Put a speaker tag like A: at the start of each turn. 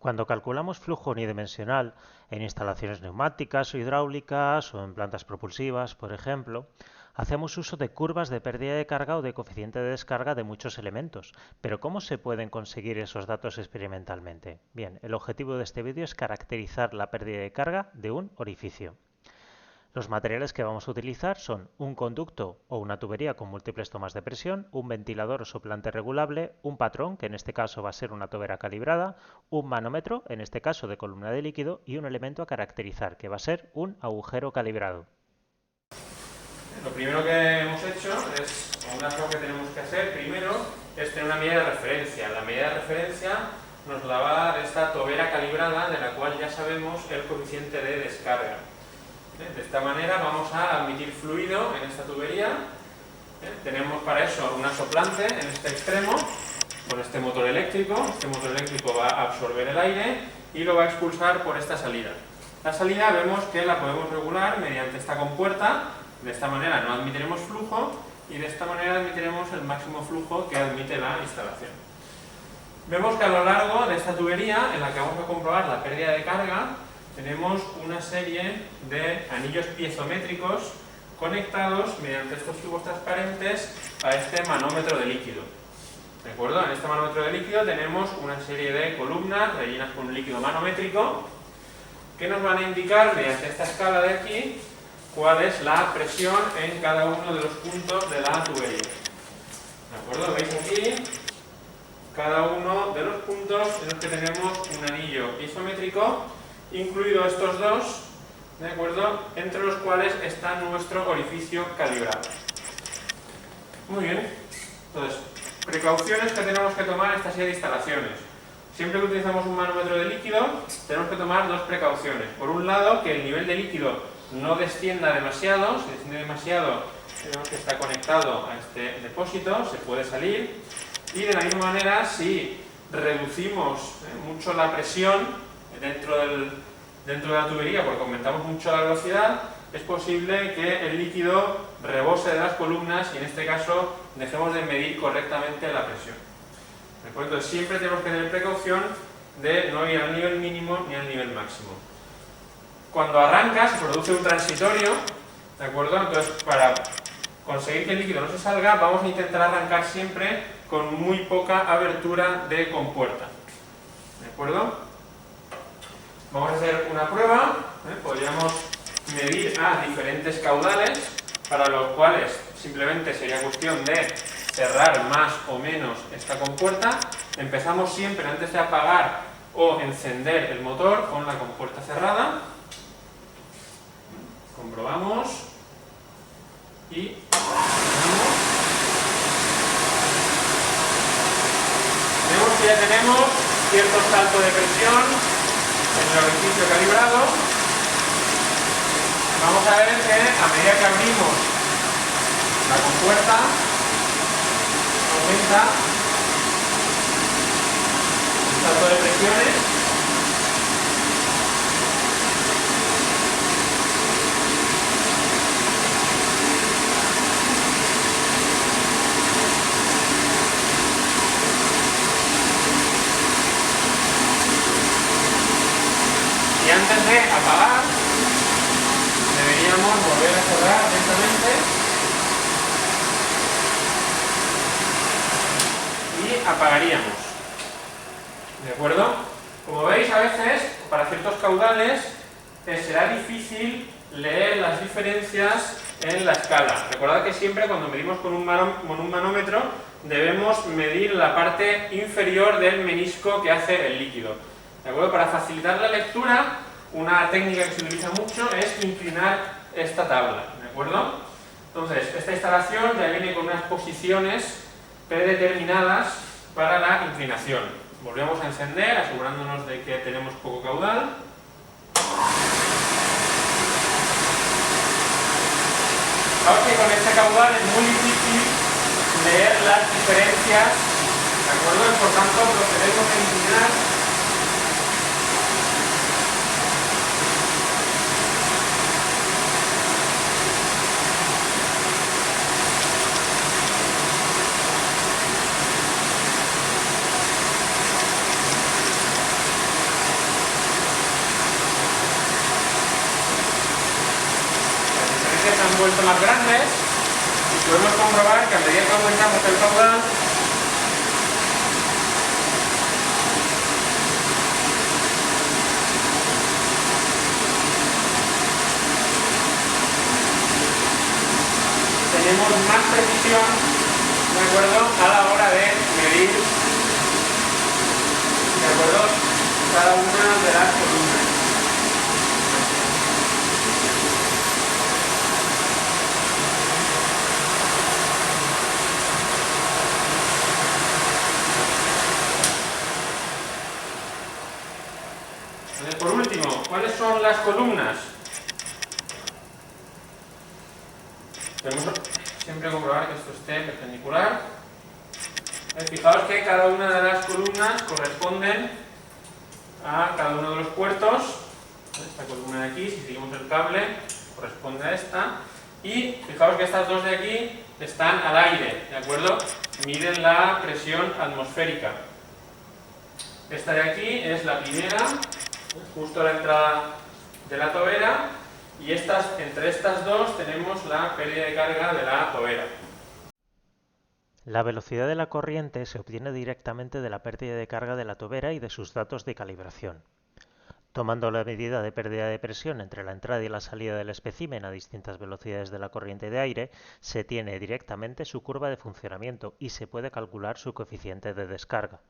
A: Cuando calculamos flujo unidimensional en instalaciones neumáticas o hidráulicas o en plantas propulsivas, por ejemplo, hacemos uso de curvas de pérdida de carga o de coeficiente de descarga de muchos elementos. Pero ¿cómo se pueden conseguir esos datos experimentalmente? Bien, el objetivo de este vídeo es caracterizar la pérdida de carga de un orificio. Los materiales que vamos a utilizar son un conducto o una tubería con múltiples tomas de presión, un ventilador o soplante regulable, un patrón, que en este caso va a ser una tobera calibrada, un manómetro, en este caso de columna de líquido, y un elemento a caracterizar, que va a ser un agujero calibrado.
B: Lo primero que hemos hecho es, una cosa que tenemos que hacer primero, es tener una medida de referencia. La medida de referencia nos la va a dar esta tobera calibrada, de la cual ya sabemos el coeficiente de descarga. De esta manera vamos a admitir fluido en esta tubería. Tenemos para eso una soplante en este extremo, con este motor eléctrico. Este motor eléctrico va a absorber el aire y lo va a expulsar por esta salida. La salida vemos que la podemos regular mediante esta compuerta. De esta manera no admitiremos flujo y de esta manera admitiremos el máximo flujo que admite la instalación. Vemos que a lo largo de esta tubería, en la que vamos a comprobar la pérdida de carga, tenemos una serie de anillos piezométricos conectados mediante estos tubos transparentes a este manómetro de líquido. ¿De acuerdo? En este manómetro de líquido tenemos una serie de columnas rellenas con un líquido manométrico que nos van a indicar mediante esta escala de aquí cuál es la presión en cada uno de los puntos de la tubería. ¿De acuerdo? ¿Veis aquí? Cada uno de los puntos en los que tenemos un anillo isométrico, incluido estos dos, ¿de acuerdo? Entre los cuales está nuestro orificio calibrado. Muy bien. Entonces, precauciones que tenemos que tomar en esta serie de instalaciones. Siempre que utilizamos un manómetro de líquido, tenemos que tomar dos precauciones. Por un lado, que el nivel de líquido no descienda demasiado. Si desciende demasiado, tenemos que está conectado a este depósito, se puede salir. Y de la misma manera, si reducimos mucho la presión dentro de la tubería, porque aumentamos mucho la velocidad, es posible que el líquido rebose de las columnas y en este caso dejemos de medir correctamente la presión. ¿De acuerdo? Entonces, siempre tenemos que tener precaución de no ir al nivel mínimo ni al nivel máximo. Cuando arranca se produce un transitorio, ¿de acuerdo? Entonces, para conseguir que el líquido no se salga, vamos a intentar arrancar siempre con muy poca abertura de compuerta. ¿De acuerdo? Vamos a hacer una prueba. Podríamos medir a diferentes caudales, para los cuales simplemente sería cuestión de cerrar más o menos esta compuerta. Empezamos siempre antes de apagar o encender el motor con la compuerta cerrada. Comprobamos y vemos que ya tenemos cierto salto de presión en el orificio calibrado. Vamos a ver que a medida que abrimos la compuerta aumenta el salto de presiones. Y antes de apagar, deberíamos volver a cerrar lentamente y apagaríamos. ¿De acuerdo? Como veis, a veces, para ciertos caudales, será difícil leer las diferencias en la escala. Recordad que siempre cuando medimos con un manómetro debemos medir la parte inferior del menisco que hace el líquido. ¿De acuerdo? Para facilitar la lectura, una técnica que se utiliza mucho es inclinar esta tabla. ¿De acuerdo? Entonces, esta instalación ya viene con unas posiciones predeterminadas para la inclinación. Volvemos a encender, asegurándonos de que tenemos poco caudal. Claro que con este caudal es muy difícil leer las diferencias, ¿de acuerdo? Y por tanto procedemos a inclinar puesto más grandes y podemos comprobar que a medida que aumentamos el caudal, tenemos más precisión, ¿de acuerdo?, a la hora de medir, ¿de acuerdo?, cada una de las columnas. Por último, ¿cuáles son las columnas? Debemos siempre comprobar que esto esté perpendicular. Fijaos que cada una de las columnas corresponden a cada uno de los puertos. Esta columna de aquí, si seguimos el cable, corresponde a esta. Y fijaos que estas dos de aquí están al aire, ¿de acuerdo? Miden la presión atmosférica. Esta de aquí es la primera, justo a la entrada de la tobera, y entre estas dos tenemos la pérdida de carga de la tobera.
A: La velocidad de la corriente se obtiene directamente de la pérdida de carga de la tobera y de sus datos de calibración. Tomando la medida de pérdida de presión entre la entrada y la salida del espécimen a distintas velocidades de la corriente de aire, se tiene directamente su curva de funcionamiento y se puede calcular su coeficiente de descarga.